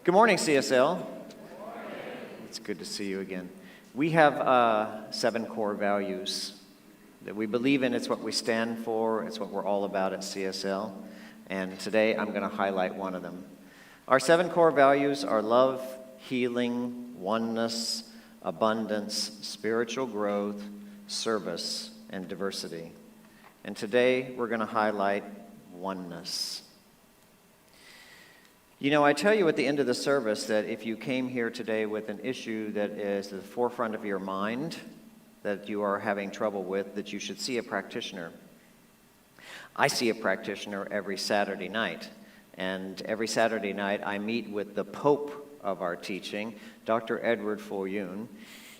Good morning, CSL. It's good to see you again. We have 7 core values that we believe in. It's what we stand for. It's what we're all about at CSL. And today I'm going to highlight one of them. Our 7 core values are love, healing, oneness, abundance, spiritual growth, service, and diversity. And today we're going to highlight oneness. You know, I tell you at the end of the service that if you came here today with an issue that is at the forefront of your mind, that you are having trouble with, that you should see a practitioner. I see a practitioner every Saturday night, and every Saturday night I meet with the Pope of our teaching, Dr. Edward Foyoun.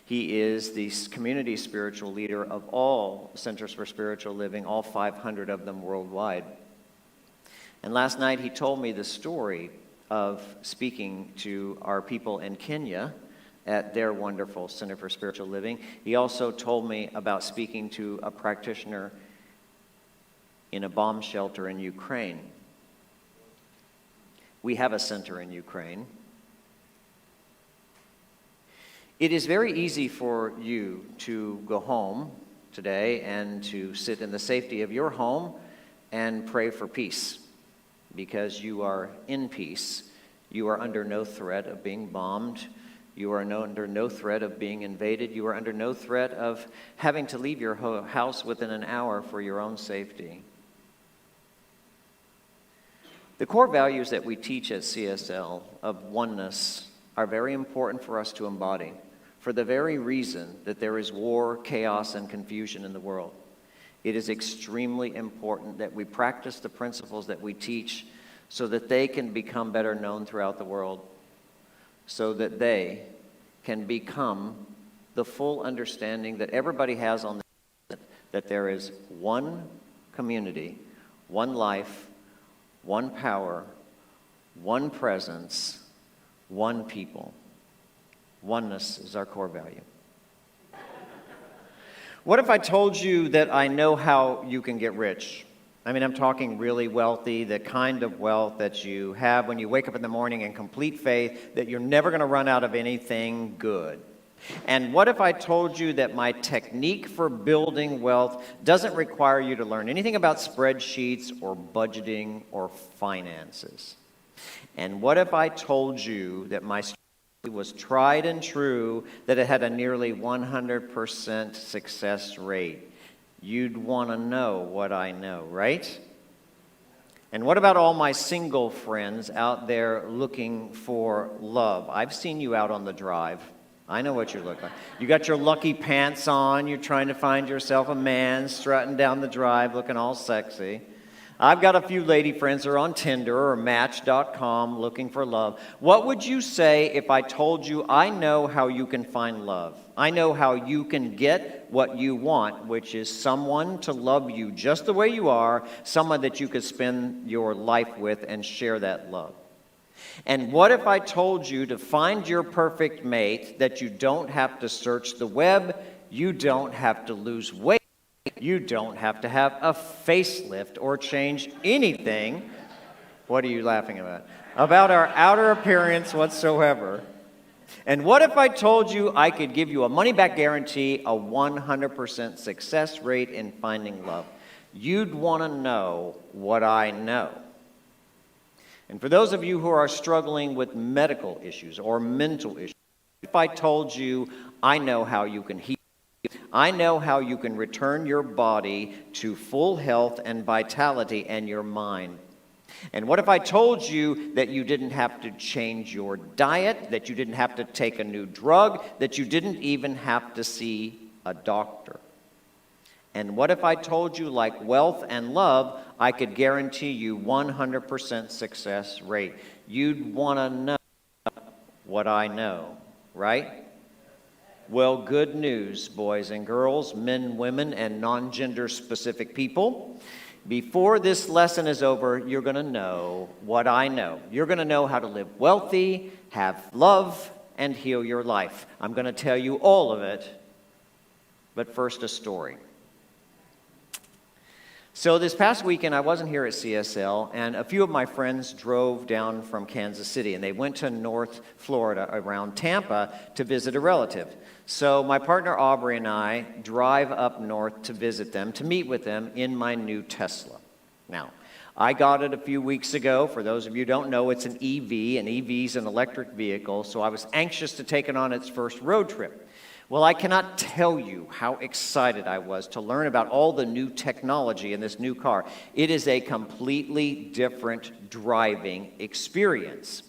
He is the community spiritual leader of all Centers for Spiritual Living, all 500 of them worldwide. And last night he told me the story of speaking to our people in Kenya at their wonderful Center for Spiritual Living. He also told me about speaking to a practitioner in a bomb shelter in Ukraine. We have a center in Ukraine. It is very easy for you to go home today and to sit in the safety of your home and pray for peace, because you are in peace. You are under no threat of being bombed. You are under no threat of being invaded. You are under no threat of having to leave your house within an hour for your own safety. The core values that we teach at CSL of oneness are very important for us to embody, for the very reason that there is war, chaos, and confusion in the world. It is extremely important that we practice the principles that we teach so that they can become better known throughout the world, so that they can become the full understanding that everybody has on the planet, that there is one community, one life, one power, one presence, one people. Oneness is our core value. What if I told you that I know how you can get rich? I mean, I'm talking really wealthy, the kind of wealth that you have when you wake up in the morning in complete faith that you're never going to run out of anything good. And what if I told you that my technique for building wealth doesn't require you to learn anything about spreadsheets or budgeting or finances? And what if I told you that my was tried and true, that it had a nearly 100% success rate? You'd want to know what I know, right? And what about all my single friends out there looking for love? I've seen you out on the drive. I know what you look like. You got your lucky pants on. You're trying to find yourself a man strutting down the drive looking all sexy. I've got a few lady friends who are on Tinder or Match.com looking for love. What would you say if I told you I know how you can find love? I know how you can get what you want, which is someone to love you just the way you are, someone that you could spend your life with and share that love. And what if I told you to find your perfect mate, that you don't have to search the web, you don't have to lose weight, you don't have to have a facelift or change anything. What are you laughing about? About our outer appearance whatsoever. And what if I told you I could give you a money-back guarantee, a 100% success rate in finding love? You'd want to know what I know. And for those of you who are struggling with medical issues or mental issues, if I told you I know how you can heal, I know how you can return your body to full health and vitality and your mind. And what if I told you that you didn't have to change your diet, that you didn't have to take a new drug, that you didn't even have to see a doctor? And what if I told you, like wealth and love, I could guarantee you 100% success rate? You'd want to know what I know, right? Well, good news, boys and girls, men, women, and non-gender specific people. Before this lesson is over, you're going to know what I know. You're going to know how to live wealthy, have love, and heal your life. I'm going to tell you all of it, but first a story. So this past weekend, I wasn't here at CSL, and a few of my friends drove down from Kansas City, and they went to North Florida around Tampa to visit a relative. So my partner Aubrey and I drive up north to visit them, to meet with them in my new Tesla. Now, I got it a few weeks ago. For those of you who don't know, it's an EV. An EV is an electric vehicle, so I was anxious to take it on its first road trip. Well, I cannot tell you how excited I was to learn about all the new technology in this new car. It is a completely different driving experience.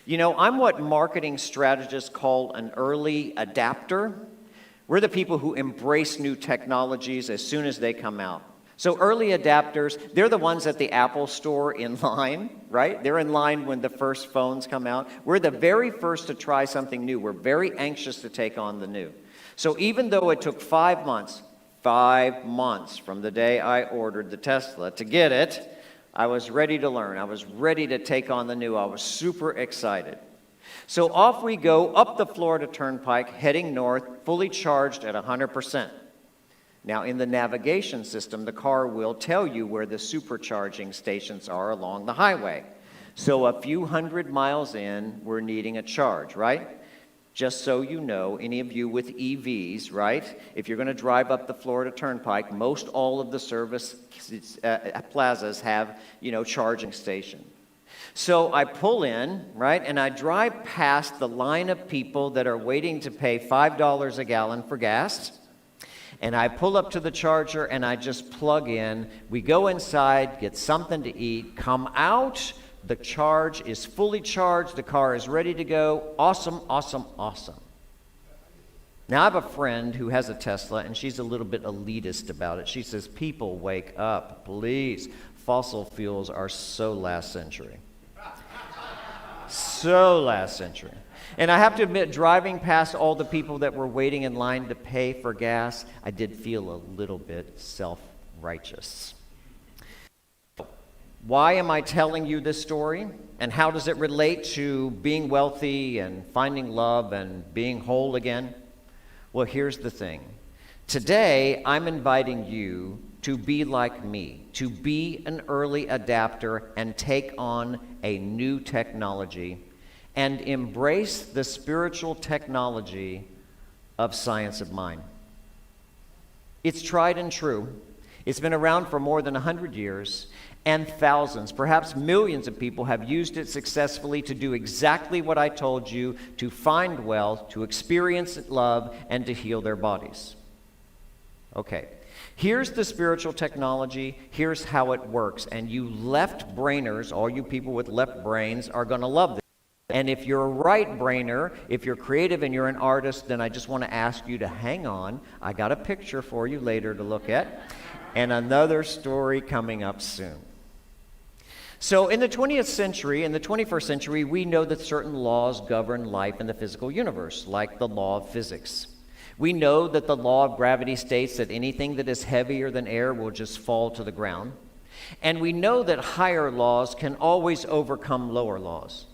You know, I'm what marketing strategists call an early adapter. We're the people who embrace new technologies as soon as they come out. So early adapters, they're the ones at the Apple store in line, right? They're in line when the first phones come out. We're the very first to try something new. We're very anxious to take on the new. So even though it took 5 months from the day I ordered the Tesla to get it, I was ready to learn. I was ready to take on the new. I was super excited. So off we go up the Florida Turnpike, heading north, fully charged at 100%. Now, in the navigation system, the car will tell you where the supercharging stations are along the highway. So a few hundred miles in, we're needing a charge, right? Just so you know, any of you with EVs, right? If you're going to drive up the Florida Turnpike, most all of the service plazas have, charging station. So I pull in, right, and I drive past the line of people that are waiting to pay $5 a gallon for gas. And I pull up to the charger and I just plug in. We go inside, get something to eat, come out. The charge is fully charged. The car is ready to go. Awesome, awesome, awesome. Now, I have a friend who has a Tesla, and she's a little bit elitist about it. She says, people, wake up, please. Fossil fuels are so last century. So last century. And I have to admit, driving past all the people that were waiting in line to pay for gas, I did feel a little bit self-righteous. Why am I telling you this story? And how does it relate to being wealthy and finding love and being whole again? Well, here's the thing. Today, I'm inviting you to be like me, to be an early adapter and take on a new technology and embrace the spiritual technology of science of mind. It's tried and true. It's been around for more than 100 years, and thousands, perhaps millions of people have used it successfully to do exactly what I told you, to find wealth, to experience love, and to heal their bodies. Okay, here's the spiritual technology. Here's how it works. And you left-brainers, all you people with left brains, are going to love this. And if you're a right-brainer, if you're creative and you're an artist, then I just want to ask you to hang on. I got a picture for you later to look at, and another story coming up soon. So in the 20th century, in the 21st century, we know that certain laws govern life in the physical universe, like the law of physics. We know that the law of gravity states that anything that is heavier than air will just fall to the ground. And we know that higher laws can always overcome lower laws.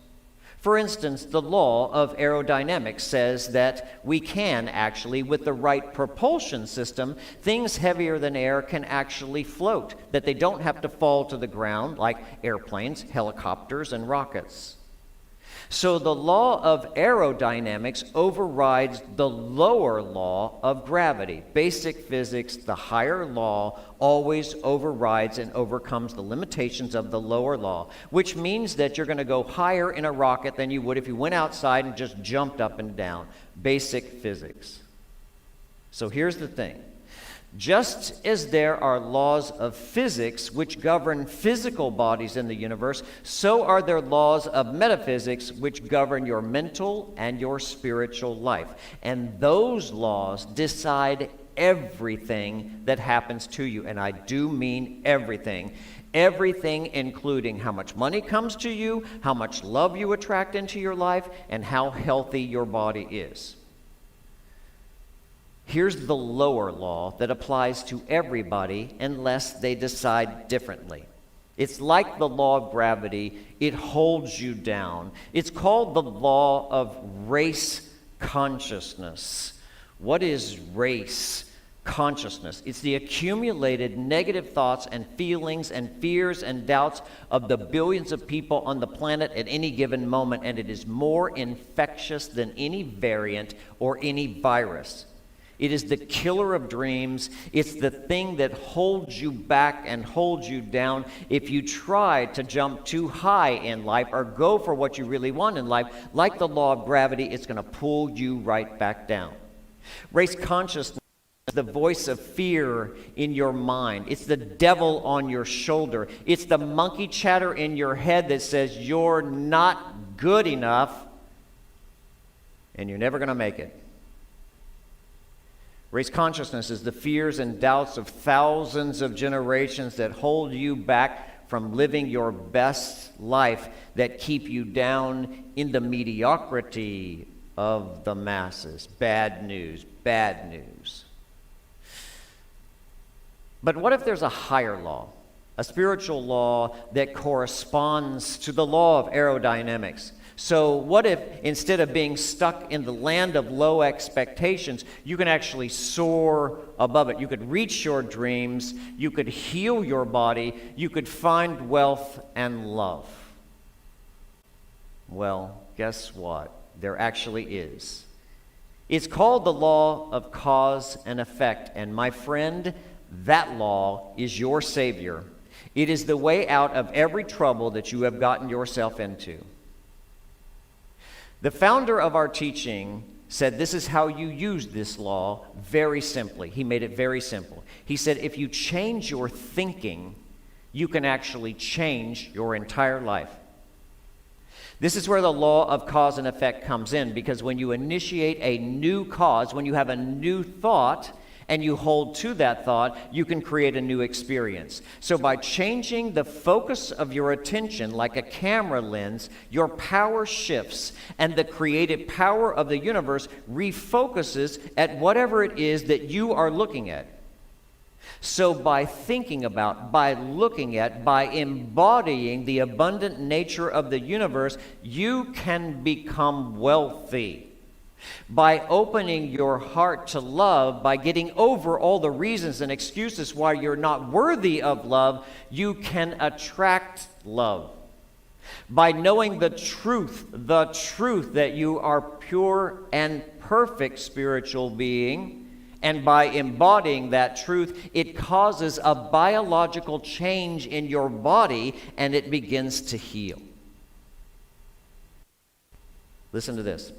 For instance, the law of aerodynamics says that we can actually, with the right propulsion system, things heavier than air can actually float, that they don't have to fall to the ground like airplanes, helicopters, and rockets. So the law of aerodynamics overrides the lower law of gravity. Basic physics, the higher law, always overrides and overcomes the limitations of the lower law, which means that you're going to go higher in a rocket than you would if you went outside and just jumped up and down. Basic physics. So here's the thing. Just as there are laws of physics which govern physical bodies in the universe, so are there laws of metaphysics which govern your mental and your spiritual life. And those laws decide everything that happens to you. And I do mean everything. Everything, including how much money comes to you, how much love you attract into your life, and how healthy your body is. Here's the lower law that applies to everybody unless they decide differently. It's like the law of gravity. It holds you down. It's called the law of race consciousness. What is race consciousness. It's the accumulated negative thoughts and feelings and fears and doubts of the billions of people on the planet at any given moment, and it is more infectious than any variant or any virus. It is the killer of dreams. It's the thing that holds you back and holds you down. If you try to jump too high in life or go for what you really want in life, like the law of gravity, it's going to pull you right back down. Race consciousness, the voice of fear in your mind. It's the devil on your shoulder. It's the monkey chatter in your head that says you're not good enough and you're never going to make it. Race consciousness is the fears and doubts of thousands of generations that hold you back from living your best life, that keep you down in the mediocrity of the masses. Bad news, bad news. But what if there's a higher law, a spiritual law that corresponds to the law of aerodynamics? So what if instead of being stuck in the land of low expectations, you can actually soar above it? You could reach your dreams, you could heal your body, you could find wealth and love. Well, guess what? There actually is. It's called the law of cause and effect, and my friend, that law is your Savior. It is the way out of every trouble that you have gotten yourself into. The founder of our teaching said this is how you use this law very simply. He made it very simple. He said if you change your thinking, you can actually change your entire life. This is where the law of cause and effect comes in, because when you initiate a new cause, when you have a new thought, and you hold to that thought, you can create a new experience. So by changing the focus of your attention like a camera lens, your power shifts, and the creative power of the universe refocuses at whatever it is that you are looking at. So by thinking about, by looking at, by embodying the abundant nature of the universe, you can become wealthy. By opening your heart to love, by getting over all the reasons and excuses why you're not worthy of love, you can attract love. By knowing the truth that you are pure and perfect spiritual being, and by embodying that truth, it causes a biological change in your body and it begins to heal. Listen to this.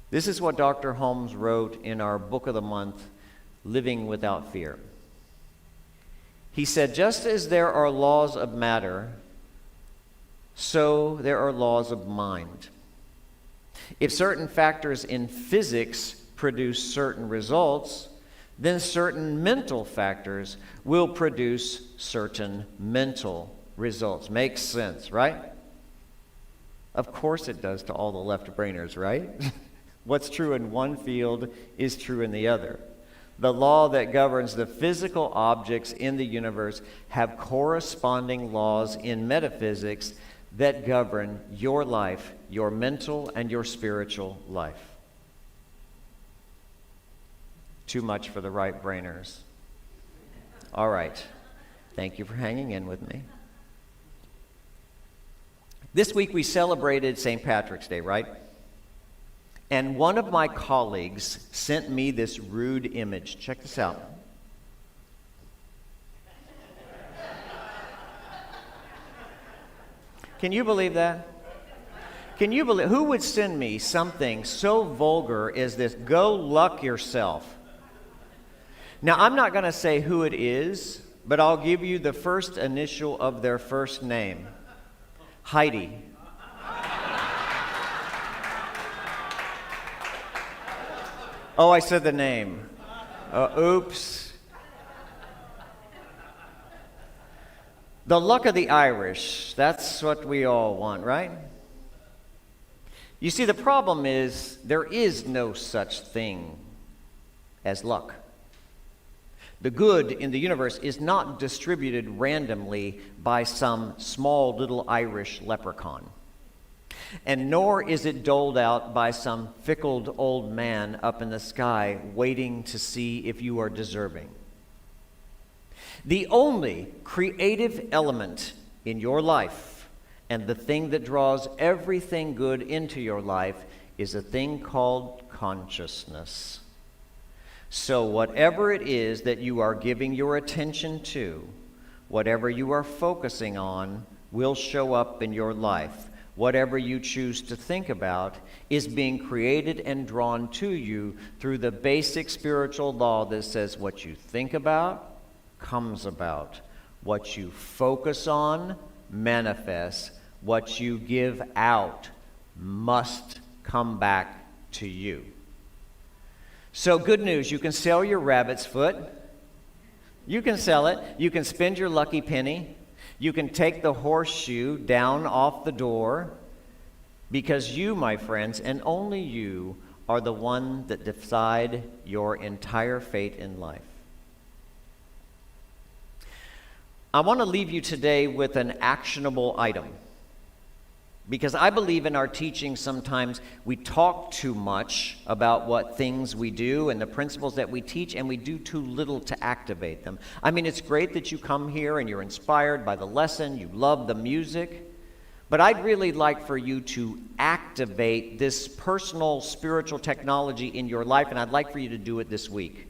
This is what Dr. Holmes wrote in our book of the month, Living Without Fear. He said, just as there are laws of matter, so there are laws of mind. If certain factors in physics produce certain results, then certain mental factors will produce certain mental results. Makes sense, right? Of course it does to all the left-brainers, right? What's true in one field is true in the other. The law that governs the physical objects in the universe have corresponding laws in metaphysics that govern your life, your mental and your spiritual life. Too much for the right-brainers. All right. Thank you for hanging in with me. This week we celebrated St. Patrick's Day, right? And one of my colleagues sent me this rude image. Check this out. Can you believe that? Can you believe, who would send me something so vulgar as this? Go luck yourself. Now, I'm not going to say who it is, but I'll give you the first initial of their first name. Heidi. Oh, I said the name. Oops. The luck of the Irish. That's what we all want, right? You see, the problem is there is no such thing as luck. The good in the universe is not distributed randomly by some small little Irish leprechaun. And nor is it doled out by some fickle old man up in the sky waiting to see if you are deserving. The only creative element in your life and the thing that draws everything good into your life is a thing called consciousness. So whatever it is that you are giving your attention to, whatever you are focusing on, will show up in your life. Whatever you choose to think about is being created and drawn to you through the basic spiritual law that says what you think about comes about. What you focus on manifests. What you give out must come back to you. So good news, you can sell your rabbit's foot. You can sell it. You can spend your lucky penny. You can take the horseshoe down off the door, because you, my friends, and only you, are the one that decide your entire fate in life. I want to leave you today with an actionable item, because I believe in our teaching sometimes we talk too much about what things we do and the principles that we teach, and we do too little to activate them. I mean, it's great that you come here and you're inspired by the lesson, you love the music, but I'd really like for you to activate this personal spiritual technology in your life, and I'd like for you to do it this week.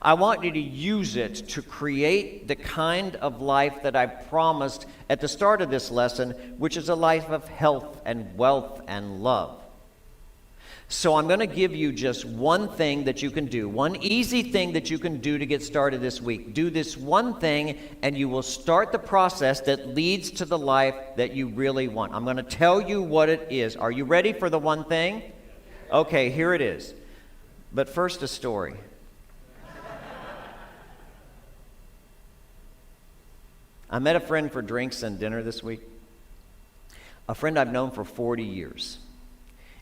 I want you to use it to create the kind of life that I promised at the start of this lesson, which is a life of health and wealth and love. So I'm going to give you just one thing that you can do, one easy thing that you can do to get started this week. Do this one thing, and you will start the process that leads to the life that you really want. I'm going to tell you what it is. Are you ready for the one thing? Okay, here it is. But first, a story. I met a friend for drinks and dinner this week, a friend I've known for 40 years.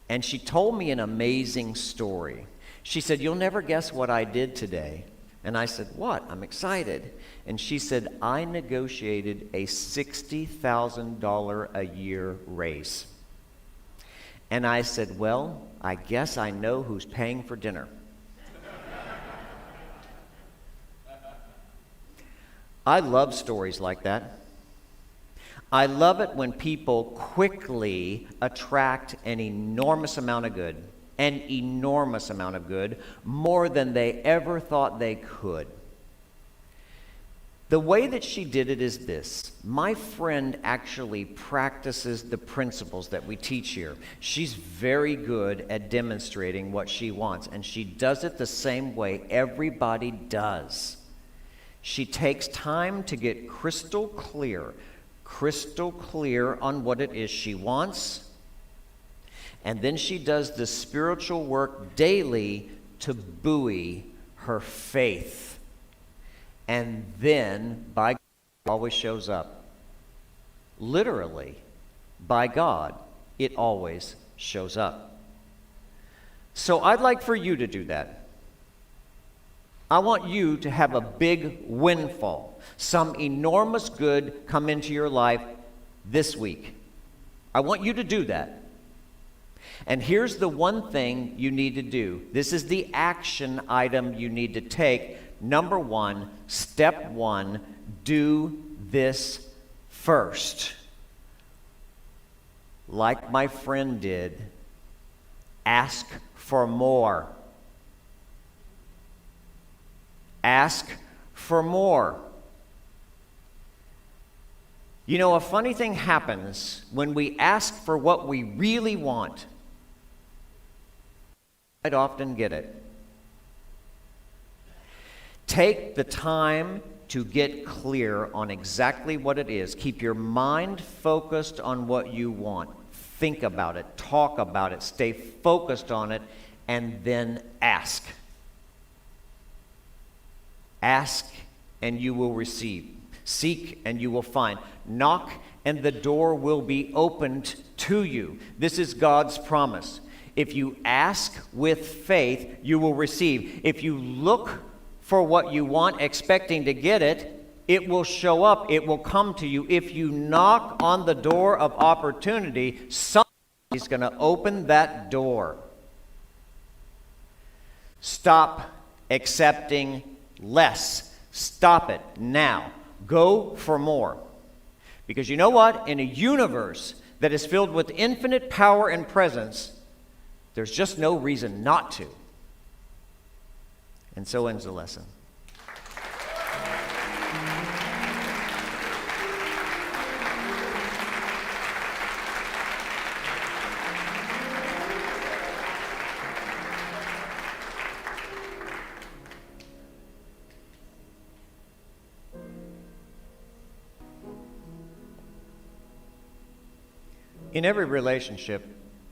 And she told me an amazing story. She said, "You'll never guess what I did today." And I said, "What?" I'm excited. And she said, "I negotiated a $60,000 a year raise." And I said, "Well, I guess I know who's paying for dinner." I love stories like that. I love it when people quickly attract an enormous amount of good, more than they ever thought they could. The way that she did it is this. My friend actually practices the principles that we teach here. She's very good at demonstrating what she wants, and she does it the same way everybody does. She takes time to get crystal clear on what it is she wants. And then she does the spiritual work daily to buoy her faith. And then, by God, it always shows up. Literally, by God, it always shows up. So I'd like for you to do that. I want you to have a big windfall, some enormous good come into your life this week. I want you to do that. And here's the one thing you need to do. This is the action item you need to take. Number one, step one, do this first. Like my friend did, ask for more. Ask for more. You know, a funny thing happens when we ask for what we really want. I'd often get it. Take the time to get clear on exactly what it is. Keep your mind focused on what you want. Think about it, talk about it, stay focused on it, and then ask. Ask and you will receive. Seek and you will find. Knock and the door will be opened to you. This is God's promise. If you ask with faith, you will receive. If you look for what you want, expecting to get it, it will show up. It will come to you. If you knock on the door of opportunity, something He's going to open that door. Stop accepting less. Stop it now. Go for more. Because you know what? In a universe that is filled with infinite power and presence, there's just no reason not to. And so ends the lesson. In every relationship,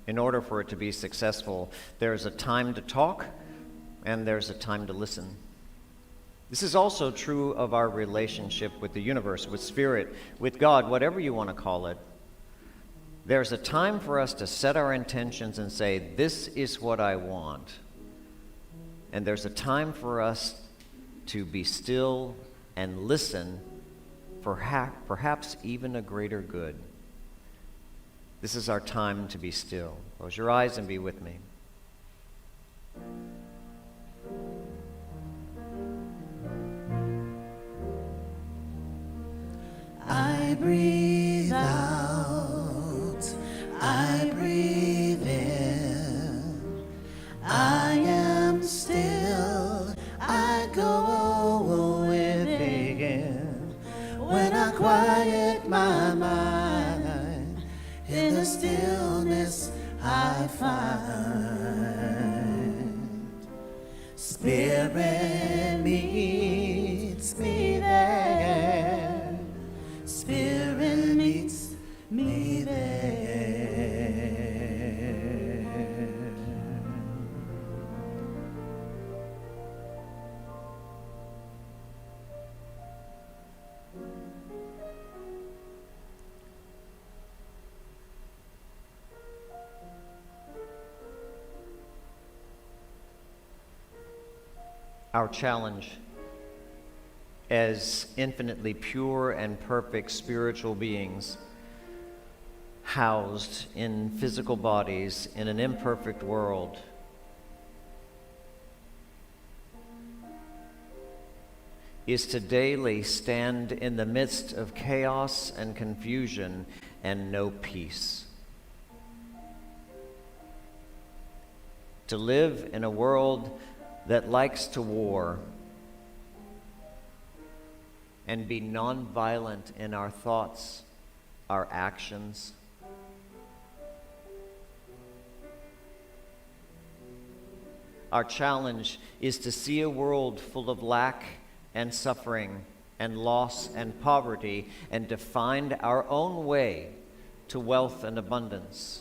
in order for it to be successful, there's a time to talk and there's a time to listen. This is also true of our relationship with the universe, with Spirit, with God, whatever you want to call it. There's a time for us to set our intentions and say, this is what I want. And there's a time for us to be still and listen for perhaps even a greater good. This is our time to be still. Close your eyes and be with me. I breathe out, I breathe in, I am still, I go within. When I quiet my mind, in the stillness I find, Spirit meets me there, Spirit meets me there. Our challenge as infinitely pure and perfect spiritual beings, housed in physical bodies in an imperfect world, is to daily stand in the midst of chaos and confusion and no peace. To live in a world that likes to war and be nonviolent in our thoughts, our actions. Our challenge is to see a world full of lack and suffering and loss and poverty, and to find our own way to wealth and abundance.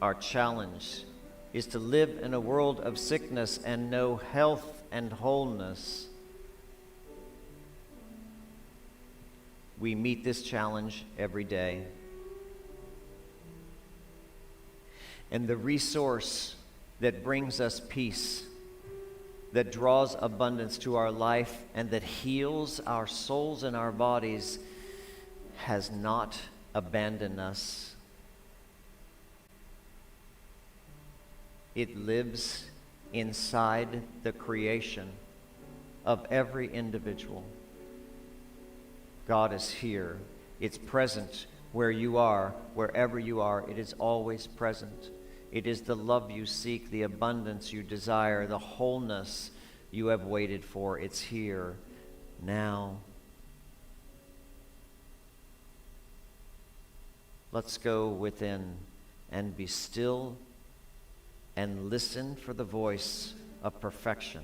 Our challenge is to live in a world of sickness and know health and wholeness. We meet this challenge every day. And the resource that brings us peace, that draws abundance to our life, and that heals our souls and our bodies has not abandoned us. It lives inside the creation of every individual. God is here. It's present where you are, wherever you are. It is always present. It is the love you seek, the abundance you desire, the wholeness you have waited for. It's here now. Let's go within and be still and listen for the voice of perfection.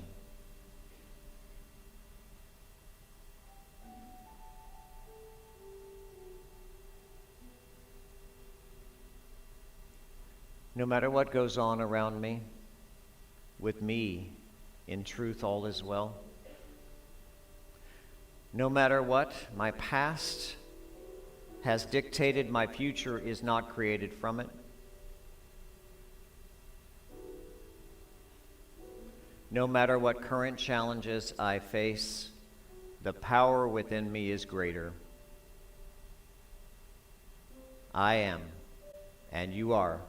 No matter what goes on around me, with me, in truth, all is well. No matter what my past has dictated, my future is not created from it. No matter what current challenges I face, the power within me is greater. I am, and you are,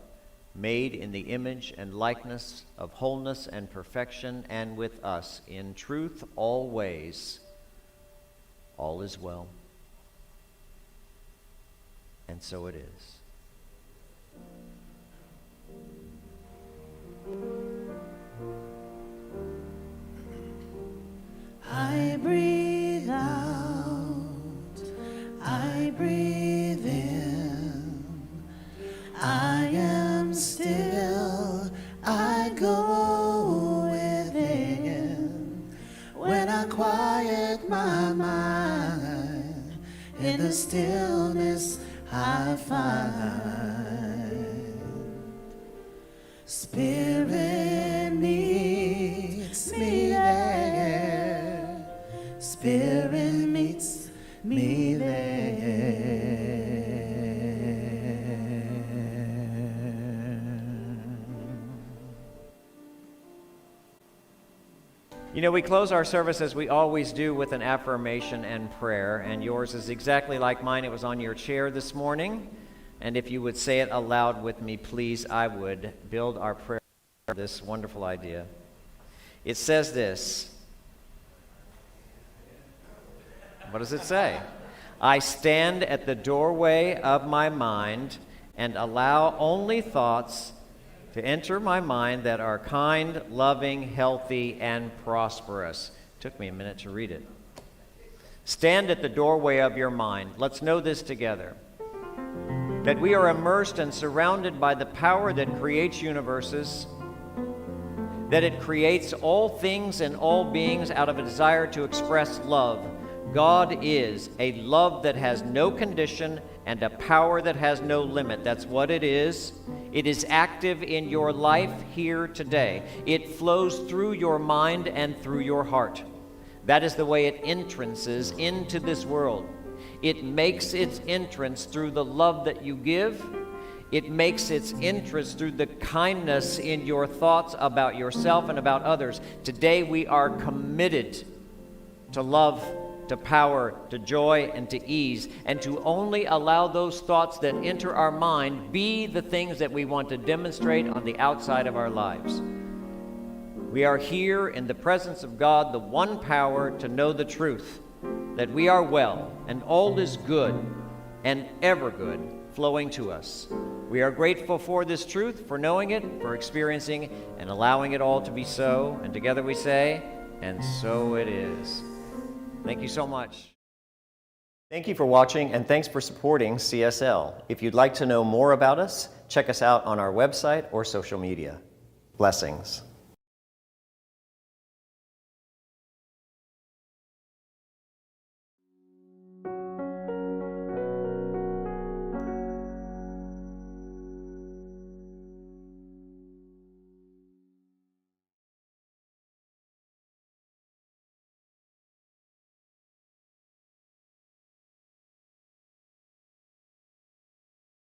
made in the image and likeness of wholeness and perfection, and with us in truth always. All is well. And so it is. I breathe out, I breathe in, I am still, I go within. When I quiet my mind, in the stillness I find. Spirit meets me there, Spirit meets me there. You know, we close our service as we always do with an affirmation and prayer, and yours is exactly like mine. It was on your chair this morning, and if you would say it aloud with me, please, I would build our prayer on this wonderful idea. It says this. What does it say? I stand at the doorway of my mind and allow only thoughts to enter my mind that are kind, loving, healthy, and prosperous. Took me a minute to read it. Stand at the doorway of your mind. Let's know this together. That we are immersed and surrounded by the power that creates universes, that it creates all things and all beings out of a desire to express love. God is a love that has no condition and a power that has no limit. That's what it is. It is active in your life here today. It flows through your mind and through your heart. That is the way it entrances into this world. It makes its entrance through the love that you give. It makes its entrance through the kindness in your thoughts about yourself and about others. Today we are committed to love, to power, to joy, and to ease, and to only allow those thoughts that enter our mind be the things that we want to demonstrate on the outside of our lives. We are here in the presence of God, the one power to know the truth, that we are well, and all is good, and ever good, flowing to us. We are grateful for this truth, for knowing it, for experiencing and allowing it all to be so, and together we say, and so it is. Thank you so much. Thank you for watching, and thanks for supporting CSL. If you'd like to know more about us, check us out on our website or social media. Blessings.